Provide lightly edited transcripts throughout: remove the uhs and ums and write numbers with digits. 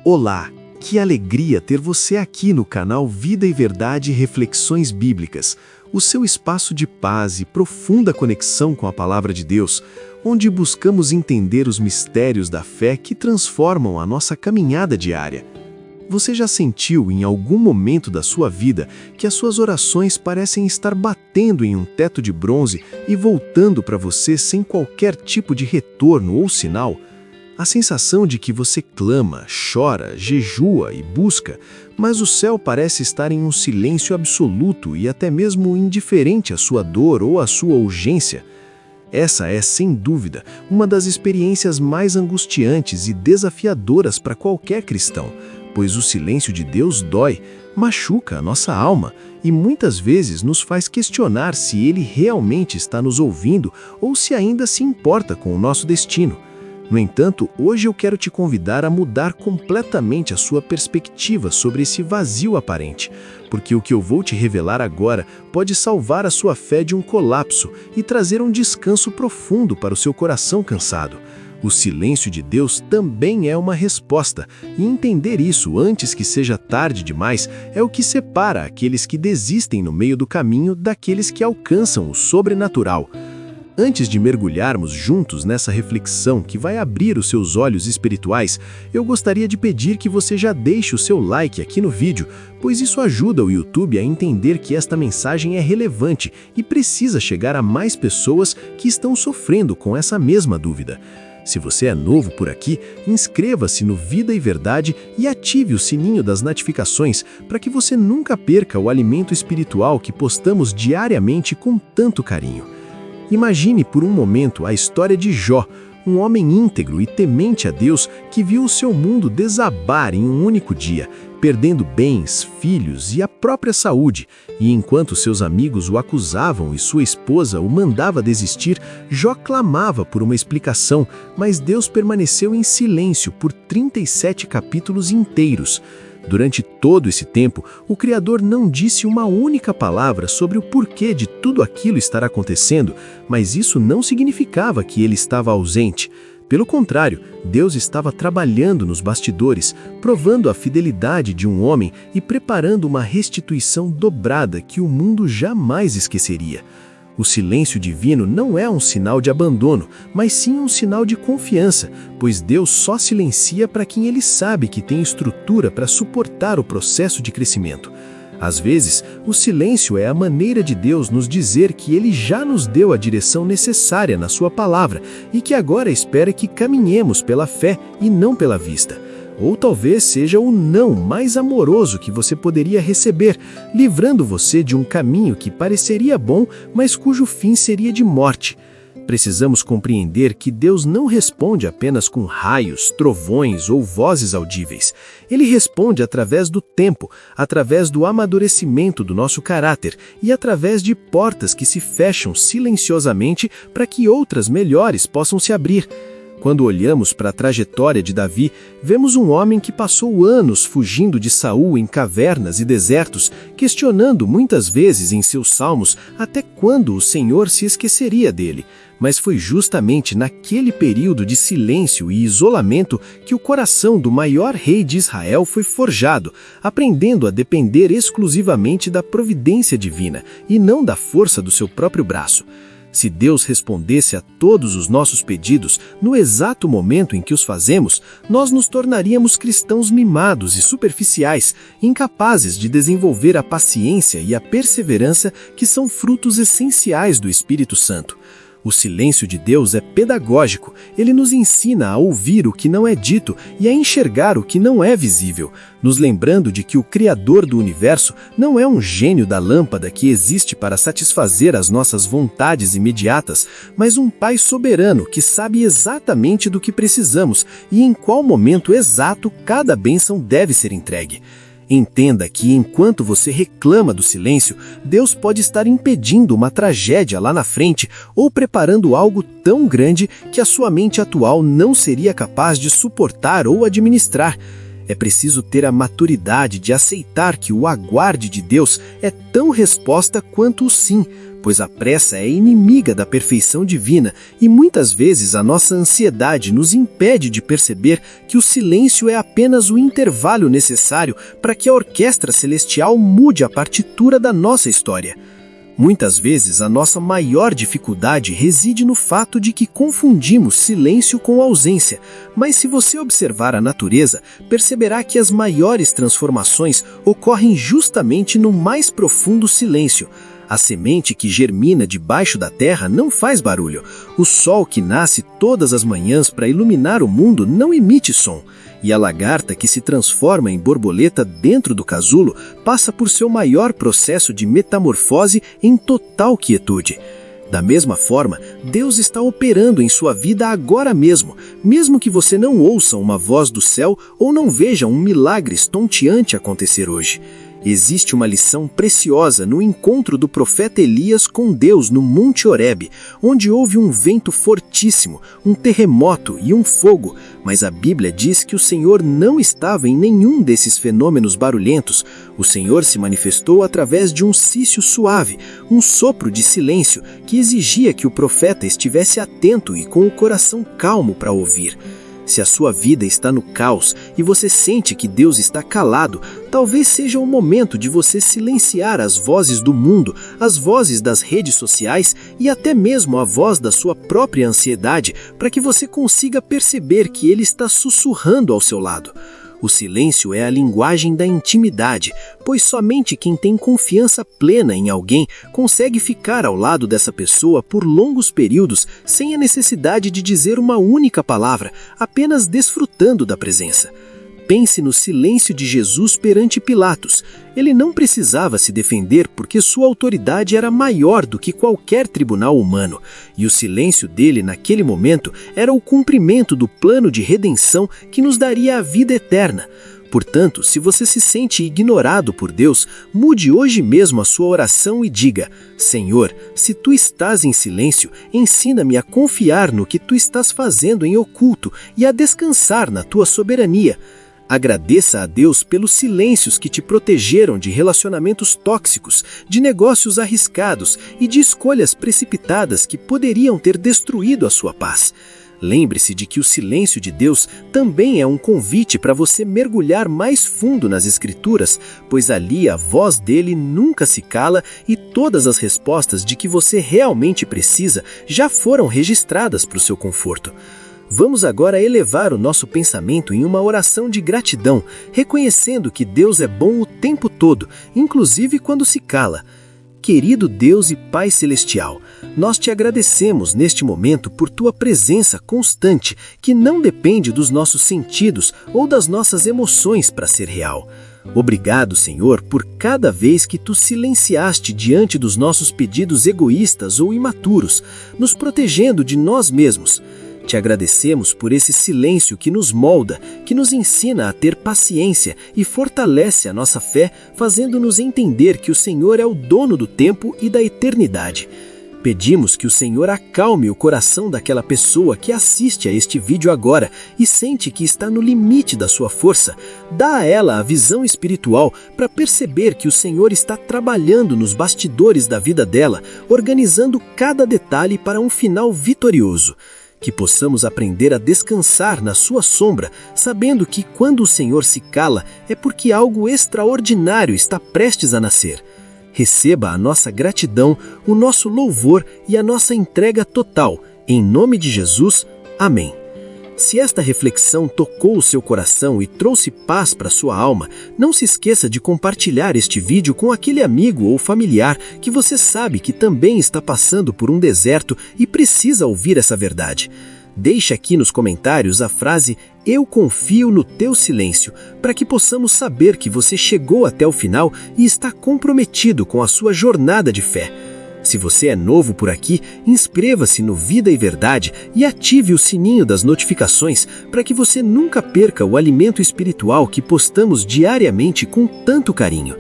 Olá, que alegria ter você aqui no canal Vida e Verdade Reflexões Bíblicas, o seu espaço de paz e profunda conexão com a Palavra de Deus, onde buscamos entender os mistérios da fé que transformam a nossa caminhada diária. Você já sentiu em algum momento da sua vida que as suas orações parecem estar batendo em um teto de bronze e voltando para você sem qualquer tipo de retorno ou sinal? A sensação de que você clama, chora, jejua e busca, mas o céu parece estar em um silêncio absoluto e até mesmo indiferente à sua dor ou à sua urgência. Essa é, sem dúvida, uma das experiências mais angustiantes e desafiadoras para qualquer cristão, pois o silêncio de Deus dói, machuca a nossa alma e muitas vezes nos faz questionar se Ele realmente está nos ouvindo ou se ainda se importa com o nosso destino. No entanto, hoje eu quero te convidar a mudar completamente a sua perspectiva sobre esse vazio aparente, porque o que eu vou te revelar agora pode salvar a sua fé de um colapso e trazer um descanso profundo para o seu coração cansado. O silêncio de Deus também é uma resposta, e entender isso antes que seja tarde demais é o que separa aqueles que desistem no meio do caminho daqueles que alcançam o sobrenatural. Antes de mergulharmos juntos nessa reflexão que vai abrir os seus olhos espirituais, eu gostaria de pedir que você já deixe o seu like aqui no vídeo, pois isso ajuda o YouTube a entender que esta mensagem é relevante e precisa chegar a mais pessoas que estão sofrendo com essa mesma dúvida. Se você é novo por aqui, inscreva-se no Vida e Verdade e ative o sininho das notificações para que você nunca perca o alimento espiritual que postamos diariamente com tanto carinho. Imagine por um momento a história de Jó, um homem íntegro e temente a Deus que viu o seu mundo desabar em um único dia, perdendo bens, filhos e a própria saúde. E enquanto seus amigos o acusavam e sua esposa o mandava desistir, Jó clamava por uma explicação, mas Deus permaneceu em silêncio por 37 capítulos inteiros. Durante todo esse tempo, o Criador não disse uma única palavra sobre o porquê de tudo aquilo estar acontecendo, mas isso não significava que ele estava ausente. Pelo contrário, Deus estava trabalhando nos bastidores, provando a fidelidade de um homem e preparando uma restituição dobrada que o mundo jamais esqueceria. O silêncio divino não é um sinal de abandono, mas sim um sinal de confiança, pois Deus só silencia para quem Ele sabe que tem estrutura para suportar o processo de crescimento. Às vezes, o silêncio é a maneira de Deus nos dizer que Ele já nos deu a direção necessária na Sua palavra e que agora espera que caminhemos pela fé e não pela vista. Ou talvez seja o não mais amoroso que você poderia receber, livrando você de um caminho que pareceria bom, mas cujo fim seria de morte. Precisamos compreender que Deus não responde apenas com raios, trovões ou vozes audíveis. Ele responde através do tempo, através do amadurecimento do nosso caráter e através de portas que se fecham silenciosamente para que outras melhores possam se abrir. Quando olhamos para a trajetória de Davi, vemos um homem que passou anos fugindo de Saul em cavernas e desertos, questionando muitas vezes em seus salmos até quando o Senhor se esqueceria dele. Mas foi justamente naquele período de silêncio e isolamento que o coração do maior rei de Israel foi forjado, aprendendo a depender exclusivamente da providência divina e não da força do seu próprio braço. Se Deus respondesse a todos os nossos pedidos no exato momento em que os fazemos, nós nos tornaríamos cristãos mimados e superficiais, incapazes de desenvolver a paciência e a perseverança que são frutos essenciais do Espírito Santo. O silêncio de Deus é pedagógico, ele nos ensina a ouvir o que não é dito e a enxergar o que não é visível, nos lembrando de que o Criador do universo não é um gênio da lâmpada que existe para satisfazer as nossas vontades imediatas, mas um Pai soberano que sabe exatamente do que precisamos e em qual momento exato cada bênção deve ser entregue. Entenda que, enquanto você reclama do silêncio, Deus pode estar impedindo uma tragédia lá na frente ou preparando algo tão grande que a sua mente atual não seria capaz de suportar ou administrar. É preciso ter a maturidade de aceitar que o aguarde de Deus é tão resposta quanto o sim, pois a pressa é inimiga da perfeição divina e muitas vezes a nossa ansiedade nos impede de perceber que o silêncio é apenas o intervalo necessário para que a orquestra celestial mude a partitura da nossa história. Muitas vezes a nossa maior dificuldade reside no fato de que confundimos silêncio com ausência, mas se você observar a natureza, perceberá que as maiores transformações ocorrem justamente no mais profundo silêncio. A semente que germina debaixo da terra não faz barulho. O sol que nasce todas as manhãs para iluminar o mundo não emite som. E a lagarta que se transforma em borboleta dentro do casulo passa por seu maior processo de metamorfose em total quietude. Da mesma forma, Deus está operando em sua vida agora mesmo que você não ouça uma voz do céu ou não veja um milagre estonteante acontecer hoje. Existe uma lição preciosa no encontro do profeta Elias com Deus no Monte Horebe, onde houve um vento fortíssimo, um terremoto e um fogo, mas a Bíblia diz que o Senhor não estava em nenhum desses fenômenos barulhentos. O Senhor se manifestou através de um cício suave, um sopro de silêncio que exigia que o profeta estivesse atento e com o coração calmo para ouvir. Se a sua vida está no caos e você sente que Deus está calado, talvez seja o momento de você silenciar as vozes do mundo, as vozes das redes sociais e até mesmo a voz da sua própria ansiedade, para que você consiga perceber que Ele está sussurrando ao seu lado. O silêncio é a linguagem da intimidade, pois somente quem tem confiança plena em alguém consegue ficar ao lado dessa pessoa por longos períodos sem a necessidade de dizer uma única palavra, apenas desfrutando da presença. Pense no silêncio de Jesus perante Pilatos. Ele não precisava se defender porque sua autoridade era maior do que qualquer tribunal humano, e o silêncio dele naquele momento era o cumprimento do plano de redenção que nos daria a vida eterna. Portanto, se você se sente ignorado por Deus, mude hoje mesmo a sua oração e diga: Senhor, se Tu estás em silêncio, ensina-me a confiar no que Tu estás fazendo em oculto e a descansar na Tua soberania. Agradeça a Deus pelos silêncios que te protegeram de relacionamentos tóxicos, de negócios arriscados e de escolhas precipitadas que poderiam ter destruído a sua paz. Lembre-se de que o silêncio de Deus também é um convite para você mergulhar mais fundo nas Escrituras, pois ali a voz dele nunca se cala e todas as respostas de que você realmente precisa já foram registradas para o seu conforto. Vamos agora elevar o nosso pensamento em uma oração de gratidão, reconhecendo que Deus é bom o tempo todo, inclusive quando se cala. Querido Deus e Pai Celestial, nós te agradecemos neste momento por tua presença constante, que não depende dos nossos sentidos ou das nossas emoções para ser real. Obrigado, Senhor, por cada vez que tu silenciaste diante dos nossos pedidos egoístas ou imaturos, nos protegendo de nós mesmos. Te agradecemos por esse silêncio que nos molda, que nos ensina a ter paciência e fortalece a nossa fé, fazendo-nos entender que o Senhor é o dono do tempo e da eternidade. Pedimos que o Senhor acalme o coração daquela pessoa que assiste a este vídeo agora e sente que está no limite da sua força. Dá a ela a visão espiritual para perceber que o Senhor está trabalhando nos bastidores da vida dela, organizando cada detalhe para um final vitorioso. Que possamos aprender a descansar na sua sombra, sabendo que quando o Senhor se cala é porque algo extraordinário está prestes a nascer. Receba a nossa gratidão, o nosso louvor e a nossa entrega total. Em nome de Jesus, amém. Se esta reflexão tocou o seu coração e trouxe paz para sua alma, não se esqueça de compartilhar este vídeo com aquele amigo ou familiar que você sabe que também está passando por um deserto e precisa ouvir essa verdade. Deixe aqui nos comentários a frase "Eu confio no teu silêncio", para que possamos saber que você chegou até o final e está comprometido com a sua jornada de fé. Se você é novo por aqui, inscreva-se no Vida e Verdade e ative o sininho das notificações para que você nunca perca o alimento espiritual que postamos diariamente com tanto carinho.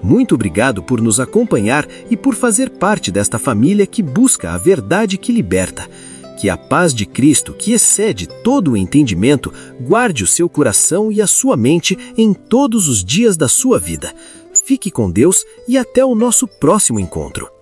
Muito obrigado por nos acompanhar e por fazer parte desta família que busca a verdade que liberta. Que a paz de Cristo, que excede todo o entendimento, guarde o seu coração e a sua mente em todos os dias da sua vida. Fique com Deus e até o nosso próximo encontro.